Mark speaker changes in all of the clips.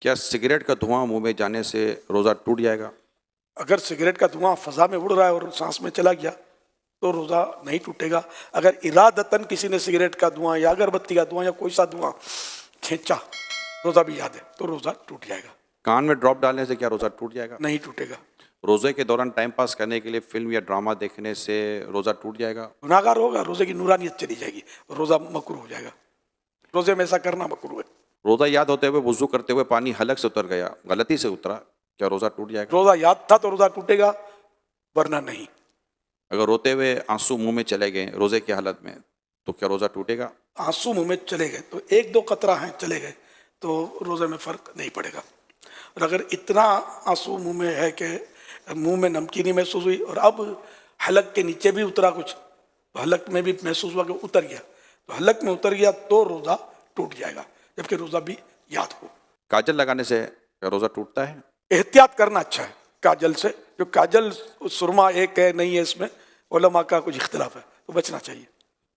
Speaker 1: کیا سگریٹ کا دھواں منہ میں جانے سے روزہ ٹوٹ جائے گا؟
Speaker 2: اگر سگریٹ کا دھواں فضا میں اڑ رہا ہے اور سانس میں چلا گیا تو روزہ نہیں ٹوٹے گا. اگر ارادتاً کسی نے سگریٹ کا دھواں یا اگربتی کا دھواں یا کوئی سا دھواں کھینچا، روزہ بھی یاد ہے، تو روزہ ٹوٹ جائے گا.
Speaker 1: کان میں ڈراپ ڈالنے سے کیا روزہ ٹوٹ جائے گا؟
Speaker 2: نہیں ٹوٹے گا.
Speaker 1: روزے کے دوران ٹائم پاس کرنے کے لیے فلم یا ڈرامہ دیکھنے سے روزہ ٹوٹ جائے گا؟
Speaker 2: گناہ گار ہوگا، روزے کی نورانیت چلی جائے گی، روزہ مکروہ ہو جائے گا. روزے میں ایسا کرنا مکروہ ہے.
Speaker 1: روزہ یاد ہوتے ہوئے وضو کرتے ہوئے پانی حلق سے اتر گیا، غلطی سے اترا، کیا روزہ ٹوٹ جائے گا؟
Speaker 2: روزہ یاد تھا تو روزہ ٹوٹے گا، ورنہ نہیں.
Speaker 1: اگر روتے ہوئے آنسو منہ میں چلے گئے روزے کی حالت میں تو کیا روزہ ٹوٹے گا؟
Speaker 2: آنسو منہ میں چلے گئے تو ایک دو قطرہ ہیں چلے گئے تو روزے میں فرق نہیں پڑے گا. اور اگر اتنا آنسو منہ میں ہے کہ منہ میں نمکینی محسوس ہوئی اور اب حلق کے نیچے بھی اترا کچھ، تو حلق میں بھی محسوس ہوا کہ اتر گیا، تو حلق میں اتر گیا تو روزہ ٹوٹ جائے گا، جبکہ روزہ بھی یاد ہو.
Speaker 1: کاجل لگانے سے کیا روزہ ٹوٹتا ہے؟
Speaker 2: احتیاط کرنا اچھا ہے کاجل سے. جو کاجل سرما ایک ہے نہیں ہے، اس میں علماء کا کچھ اختلاف ہے، تو بچنا چاہیے.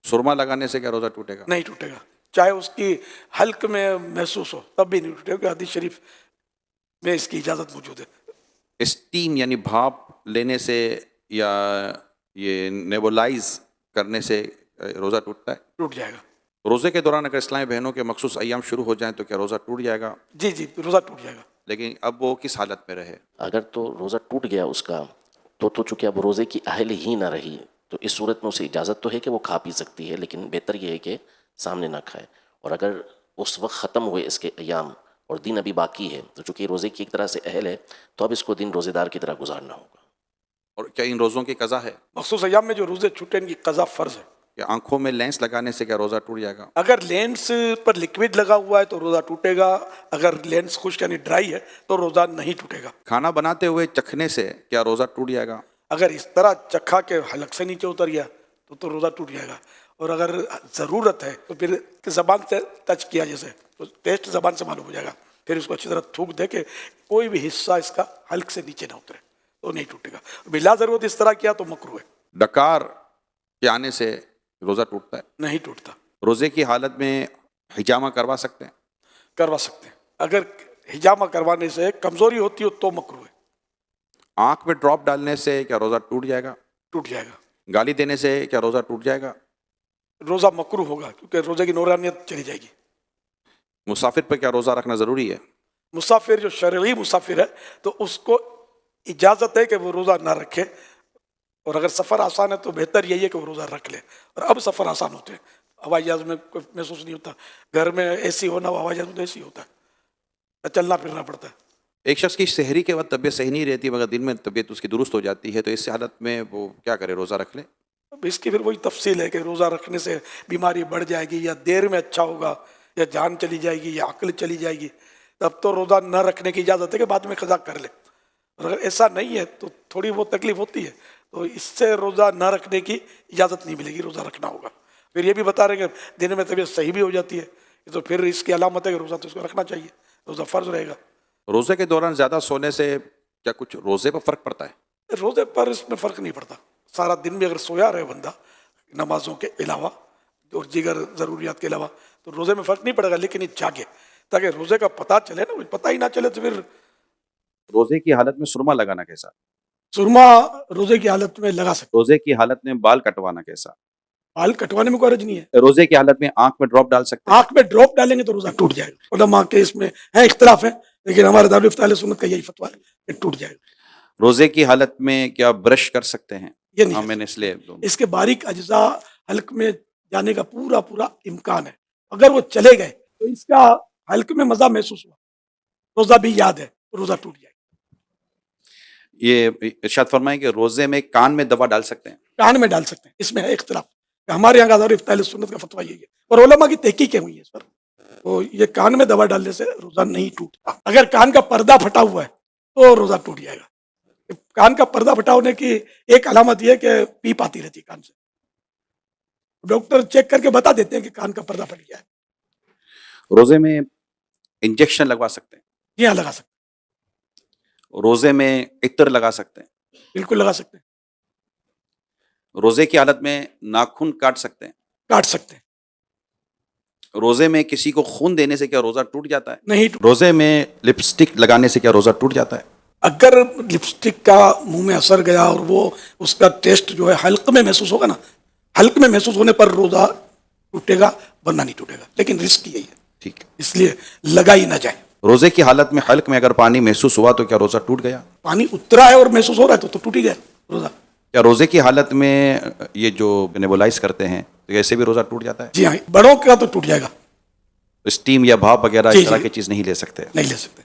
Speaker 1: سرما لگانے سے کیا روزہ ٹوٹے گا؟
Speaker 2: نہیں ٹوٹے گا، چاہے اس کی حلق میں محسوس ہو تب بھی نہیں ٹوٹے گا. حدیث شریف میں اس کی اجازت موجود ہے.
Speaker 1: اسٹیم یعنی بھاپ لینے سے یا یہ نیبولائز کرنے سے روزہ ٹوٹتا ہے؟
Speaker 2: ٹوٹ جائے گا.
Speaker 1: روزے کے دوران اگر اسلامی بہنوں کے مخصوص ایام شروع ہو جائیں تو کیا روزہ ٹوٹ جائے گا؟
Speaker 2: جی روزہ ٹوٹ جائے گا.
Speaker 1: لیکن اب وہ کس حالت میں رہے؟
Speaker 3: اگر تو روزہ ٹوٹ گیا اس کا تو چونکہ اب روزے کی اہل ہی نہ رہی، تو اس صورت میں اسے اجازت تو ہے کہ وہ کھا پی سکتی ہے، لیکن بہتر یہ ہے کہ سامنے نہ کھائے. اور اگر اس وقت ختم ہوئے اس کے ایام اور دن ابھی باقی ہے، تو چونکہ روزے کی ایک طرح سے اہل ہے تو اب اس کو دن روزے دار کی طرح گزارنا ہوگا.
Speaker 1: اور کیا ان روزوں کی قضا ہے؟
Speaker 2: مخصوص ایام میں جو روزے چھوٹے ان کی قضا فرض ہے.
Speaker 1: کہ آنکھوں میں لینس لگانے سے کیا روزہ ٹوٹ جائے گا؟
Speaker 2: اگر لینس پر لکوڈ لگا ہوا ہے تو روزہ ٹوٹے گا، اگر لینس خشک یعنی ڈرائی ہے تو روزہ نہیں ٹوٹے گا.
Speaker 1: کھانا بناتے ہوئے چکھنے سے کیا روزہ ٹوٹ جائے گا؟
Speaker 2: اگر اس طرح چکھا کے حلق سے نیچے اتر گیا تو روزہ ٹوٹ جائے گا. اور اگر ضرورت ہے تو پھر زبان سے ٹچ کیا جیسے تو ٹیسٹ زبان سے معلوم ہو جائے گا، پھر اس کو اچھی طرح تھوک دے کہ کوئی بھی حصہ اس کا حلق سے نیچے نہ اترے تو نہیں ٹوٹے گا. بلا ضرورت اس طرح کیا تو مکروہ ہے.
Speaker 1: ڈکار کے آنے سے روزہ ٹوٹتا ہے؟
Speaker 2: نہیں ٹوٹتا.
Speaker 1: روزے کی حالت میں حجامہ کروا سکتے ہیں؟
Speaker 2: کروا سکتے ہیں. اگر حجامہ کروانے سے کمزوری ہوتی ہو تو مکروہ ہے.
Speaker 1: آنکھ میں ڈراپ ڈالنے سے کیا روزہ ٹوٹ جائے گا؟
Speaker 2: ٹوٹ جائے گا.
Speaker 1: گالی دینے سے کیا روزہ ٹوٹ جائے گا؟
Speaker 2: روزہ مکروہ ہوگا کیونکہ روزے کی نورانیت چلی جائے گی.
Speaker 1: مسافر پر کیا روزہ رکھنا ضروری ہے؟
Speaker 2: مسافر جو شرعی مسافر ہے تو اس کو اجازت ہے کہ وہ روزہ نہ رکھے، اور اگر سفر آسان ہے تو بہتر یہی ہے کہ وہ روزہ رکھ لے. اور اب سفر آسان ہوتے ہیں، ہوائی جہاز میں کوئی محسوس نہیں ہوتا، گھر میں اے سی ہونا ہو ہوائی جہاز میں تو اے سی ہوتا ہے، چلنا پھرنا پڑتا ہے.
Speaker 1: ایک شخص کی سحری کے وقت طبیعت صحیح نہیں رہتی مگر دن میں طبیعت اس کی درست ہو جاتی ہے، تو اس حالت میں وہ کیا کرے؟ روزہ رکھ لے؟
Speaker 2: اب اس کی پھر وہی تفصیل ہے کہ روزہ رکھنے سے بیماری بڑھ جائے گی یا دیر میں اچھا ہوگا یا جان چلی جائے گی یا عقل چلی جائے گی، تب تو روزہ نہ رکھنے کی اجازت ہے کہ بعد میں قضا کر لے. اور اگر ایسا نہیں ہے تو تھوڑی بہت تکلیف ہوتی ہے تو اس سے روزہ نہ رکھنے کی اجازت نہیں ملے گی، روزہ رکھنا ہوگا. پھر یہ بھی بتا رہے ہیں کہ دن میں طبیعت صحیح بھی ہو جاتی ہے تو پھر اس کی علامت ہے کہ روزہ تو اس کو رکھنا چاہیے، روزہ فرض رہے گا.
Speaker 1: روزے کے دوران زیادہ سونے سے کیا کچھ روزے پر فرق پڑتا ہے؟
Speaker 2: روزے پر اس میں فرق نہیں پڑتا. سارا دن بھی اگر سویا رہے بندہ نمازوں کے علاوہ اور دیگر ضروریات کے علاوہ تو روزے میں فرق نہیں پڑے گا، لیکن یہ جاگے تاکہ روزے کا پتہ چلے نا. پتہ ہی نہ چلے تو پھر
Speaker 1: روزے کی حالت میں سرما لگانا کیسا؟
Speaker 2: سرما روزے کی حالت میں لگا سکتے.
Speaker 1: روزے کی حالت میں بال کٹوانا کیسا؟
Speaker 2: بال کٹوانے میں کوئی حرج نہیں ہے.
Speaker 1: روزے کی حالت میں آنکھ میں ڈراپ ڈال سکتے ہیں؟
Speaker 2: آنکھ میں ڈراپ ڈالیں گے تو روزہ ٹوٹ جائے گا. علماء کے اس میں ہے اختلاف ہے، لیکن ہمارے دارالفتہ اہل سنت کا یہی فتویٰ ہے کہ ٹوٹ جائے گا.
Speaker 1: روزے کی حالت میں کیا برش کر سکتے ہیں؟
Speaker 2: یہ نہیں
Speaker 1: میں نے اس لیے
Speaker 2: اس کے باریک اجزاء حلق میں جانے کا پورا امکان ہے. اگر وہ چلے گئے تو اس کا حلق میں مزہ محسوس ہوا، روزہ بھی یاد ہے، روزہ ٹوٹ جائے گا.
Speaker 1: یہ ارشاد فرمائیں کہ روزے میں کان میں دوا ڈال سکتے ہیں؟
Speaker 2: کان میں ڈال سکتے ہیں، اس میں ہے اختلاف. ہمارے یہاں دارالفتہ اہل سنت کا فتویٰ یہی ہے، اور علماء کی تحقیقیں ہوئی ہیں اس پر. تو یہ کان میں دوا ڈالنے سے روزہ نہیں ٹوٹتا. اگر کان کا پردہ پھٹا ہوا ہے تو روزہ ٹوٹ جائے گا. کان کا پردہ پھٹا ہونے کی ایک علامت یہ ہے کہ پیپ آتی رہتی ہے کان سے. ڈاکٹر چیک کر کے بتا دیتے ہیں کہ کان کا پردہ پھٹ گیا ہے.
Speaker 1: روزے میں انجیکشن لگوا سکتے ہیں؟
Speaker 2: یہاں لگا سکتے
Speaker 1: روزے میں عطر لگا سکتے ہیں؟
Speaker 2: ہیں، بالکل لگا سکتے ہیں.
Speaker 1: روزے کی حالت میں ناخن کاٹ سکتے ہیں؟
Speaker 2: کاٹ سکتے ہیں.
Speaker 1: روزے میں کسی کو خون دینے سے کیا روزہ ٹوٹ جاتا ہے؟
Speaker 2: نہیں
Speaker 1: روزے میں لپسٹک لگانے سے کیا روزہ ٹوٹ جاتا ہے؟
Speaker 2: اگر لپسٹک کا منہ میں اثر گیا اور وہ اس کا ٹیسٹ جو ہے حلق میں محسوس ہوگا نا، حلق میں محسوس ہونے پر روزہ ٹوٹے گا، ورنہ نہیں ٹوٹے گا، لیکن رسک یہی ہے،
Speaker 1: ٹھیک ہے.
Speaker 2: اس لیے لگائی نہ جائے.
Speaker 1: روزے کی حالت میں حلق میں اگر پانی محسوس ہوا تو کیا روزہ ٹوٹ گیا؟
Speaker 2: پانی اترا ہے اور محسوس ہو رہا ہے تو ٹوٹ ہی گیا روزہ.
Speaker 1: کیا روزے کی حالت میں یہ جو نیبولائز کرتے ہیں تو ایسے بھی روزہ ٹوٹ جاتا ہے؟
Speaker 2: جی ہاں، بڑوں کا تو ٹوٹ جائے گا.
Speaker 1: اسٹیم یا بھاپ وغیرہ
Speaker 2: جی
Speaker 1: اس طرح
Speaker 2: جی.
Speaker 1: کی چیز نہیں لے سکتے؟
Speaker 2: نہیں لے سکتے،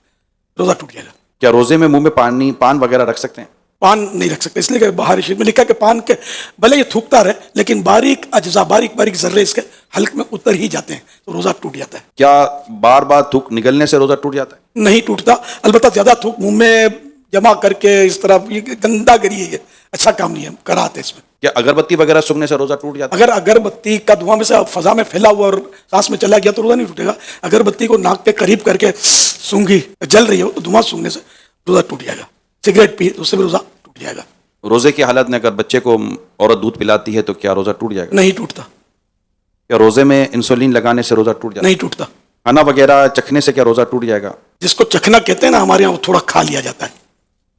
Speaker 2: روزہ ٹوٹ جائے گا.
Speaker 1: کیا روزے میں منہ میں پان وغیرہ رکھ سکتے ہیں؟
Speaker 2: پان نہیں رکھ سکتے، اس لیے کہ بہاری شریف میں لکھا کہ پان کے بھلے یہ تھوکتا رہے لیکن باریک اجزاء، باریک باریک ذرے اس کے حلق میں اتر ہی جاتے ہیں تو روزہ ٹوٹ جاتا ہے.
Speaker 1: کیا بار بار تھوک نگلنے سے روزہ ٹوٹ جاتا ہے؟
Speaker 2: نہیں ٹوٹتا، البتہ زیادہ تھوک منہ میں جمع کر کے اس طرح، یہ گندا گری ہے، یہ اچھا کام نہیں ہے، کراہت ہے اس میں.
Speaker 1: کیا اگربتی وغیرہ سونگنے سے روزہ ٹوٹ جاتا ہے؟
Speaker 2: اگر اگربتی کا دھواں میں سے فضا میں پھیلا ہوا اور سانس میں چلا گیا تو روزہ نہیں ٹوٹے گا. اگربتی کو ناک کے قریب کر کے سونگھی، جل رہی ہو تو دھواں سونگنے سے روزہ ٹوٹ جائے گا. سگریٹ پی تو اس سے بھی روزہ ٹوٹ جائے گا.
Speaker 1: روزے کی حالت میں اگر بچے کو عورت دودھ پلاتی ہے تو کیا روزہ ٹوٹ جائے گا؟
Speaker 2: نہیں ٹوٹتا.
Speaker 1: کیا روزے میں انسولین لگانے سے روزہ ٹوٹ جاتا ہے؟
Speaker 2: نہیں ٹوٹتا.
Speaker 1: کھانا وغیرہ چکھنے سے کیا روزہ ٹوٹ جائے گا؟
Speaker 2: جس کو چکھنا کہتے ہیں نا، ہمارے یہاں وہ تھوڑا کھا لیا جاتا ہے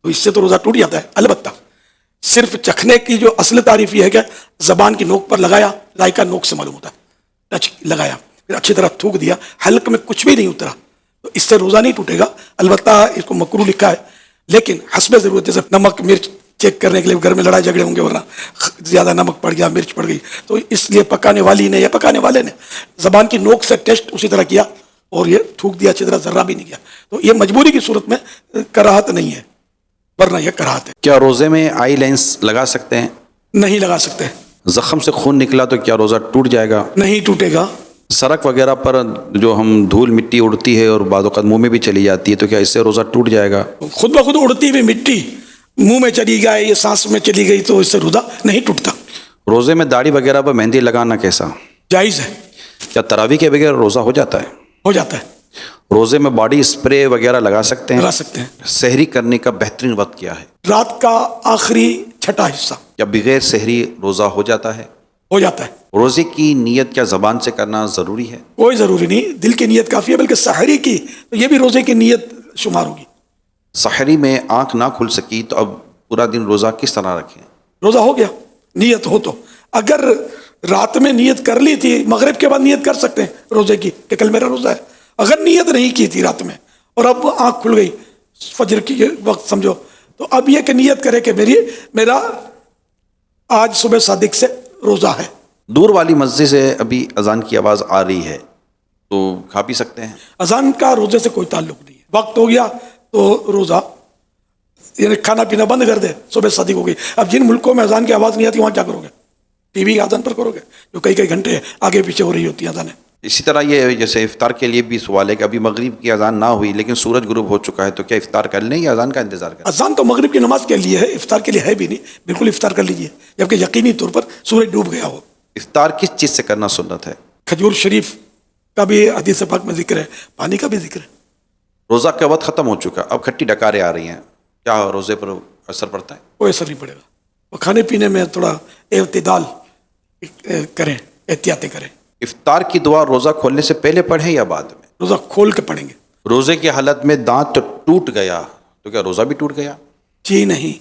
Speaker 2: تو اس سے تو روزہ ٹوٹ جاتا ہے. البتہ صرف چکھنے کی جو اصل تعریف یہ ہے کہ زبان کی نوک پر لگایا، ذائقہ نوک سے معلوم ہوتا ہے، ٹچ لگایا، پھر اچھی طرح تھوک دیا، حلق میں کچھ بھی نہیں اترا تو اس سے روزہ نہیں ٹوٹے گا. البتہ اس کو مکروہ لکھا ہے، لیکن حسب ضرورت، جیسے نمک مرچ چیک کرنے کے لیے گھر میں لڑائی جھگڑے ہوں گے، ورنہ زیادہ نمک پڑ گیا، مرچ پڑ گئی، تو اس لیے پکانے والی نے یا پکانے والے نے زبان کی نوک سے ٹیسٹ اسی طرح کیا اور یہ تھوک دیا اچھی طرح، ذرہ بھی نہیں کیا، تو یہ مجبوری کی صورت میں کراہت نہیں ہے، ورنہ یہ کراہت ہے.
Speaker 1: کیا روزے میں آئی لینس لگا سکتے ہیں؟
Speaker 2: نہیں لگا سکتے.
Speaker 1: زخم سے خون نکلا تو کیا روزہ ٹوٹ جائے گا؟
Speaker 2: نہیں ٹوٹے گا.
Speaker 1: سڑک وغیرہ پر جو ہم دھول مٹی اڑتی ہے اور بعض اوقات منہ میں بھی چلی جاتی ہے تو کیا اس سے روزہ ٹوٹ جائے گا؟
Speaker 2: خود بخود اڑتی ہوئی مٹی منہ میں چلی گئی یا سانس میں چلی گئی تو اس سے روزہ نہیں ٹوٹتا.
Speaker 1: روزے میں داڑھی وغیرہ پر مہندی لگانا کیسا؟
Speaker 2: جائز ہے.
Speaker 1: کیا تراویح کے بغیر روزہ ہو جاتا ہے؟
Speaker 2: ہو جاتا ہے.
Speaker 1: روزے میں باڈی اسپرے وغیرہ لگا سکتے ہیں؟
Speaker 2: لگا سکتے ہیں.
Speaker 1: سحری کرنے کا بہترین وقت کیا ہے؟
Speaker 2: رات کا آخری چھٹا حصہ.
Speaker 1: کیا بغیر سحری روزہ ہو جاتا ہے؟
Speaker 2: ہو جاتا ہے.
Speaker 1: روزے کی نیت کیا زبان سے کرنا ضروری ہے؟
Speaker 2: کوئی ضروری نہیں، دل کی نیت کافی ہے، بلکہ سحری کی تو یہ بھی روزے کی نیت شمار ہوگی.
Speaker 1: سحری میں آنکھ نہ کھل سکی تو اب پورا دن روزہ کس طرح رکھیں؟
Speaker 2: روزہ ہو گیا نیت ہو تو. اگر رات میں نیت کر لی تھی، مغرب کے بعد نیت کر سکتے ہیں روزے کی کہ کل میرا روزہ ہے. اگر نیت نہیں کی تھی رات میں اور اب آنکھ کھل گئی فجر کی وقت سمجھو، تو اب یہ کہ نیت کرے کہ میرا آج صبح صادق سے روزہ ہے.
Speaker 1: دور والی مسجد سے ابھی اذان کی آواز آ رہی ہے تو کھا پی سکتے ہیں؟
Speaker 2: اذان کا روزے سے کوئی تعلق نہیں ہے. وقت ہو گیا تو روزہ، یعنی کھانا پینا بند کر دے، صبح صادق ہو گئی. اب جن ملکوں میں اذان کی آواز نہیں آتی وہاں کیا کرو گے؟ ٹی وی اذان پر کرو گے جو کئی گھنٹے آگے پیچھے ہو رہی ہوتی ہیں اذانیں.
Speaker 1: اسی طرح یہ جیسے افطار کے لیے بھی سوال ہے کہ ابھی مغرب کی اذان نہ ہوئی لیکن سورج غروب ہو چکا ہے تو کیا افطار کر لیں یا اذان کا انتظار کریں؟
Speaker 2: اذان تو مغرب کی نماز کے لیے ہے، افطار کے لیے ہے بھی نہیں. بالکل افطار کر لیجئے جبکہ یقینی طور پر سورج ڈوب گیا ہو.
Speaker 1: افطار کس چیز سے کرنا سنت ہے؟
Speaker 2: کھجور شریف کا بھی حدیث پاک میں ذکر ہے، پانی کا بھی ذکر ہے.
Speaker 1: روزہ کا وقت ختم ہو چکا، اب کھٹی ڈکاریں آ رہی ہیں، کیا روزے پر اثر پڑتا ہے؟
Speaker 2: کوئی اثر نہیں پڑے گا. وہ کھانے پینے میں تھوڑا اعتدال کریں، احتیاطیں کریں.
Speaker 1: افطار کی دعا روزہ کھولنے سے پہلے پڑھیں یا بعد میں؟
Speaker 2: روزہ کھول کے پڑھیں گے.
Speaker 1: روزے کی حالت میں دانت ٹوٹ گیا تو کیا روزہ بھی ٹوٹ گیا؟
Speaker 2: جی نہیں.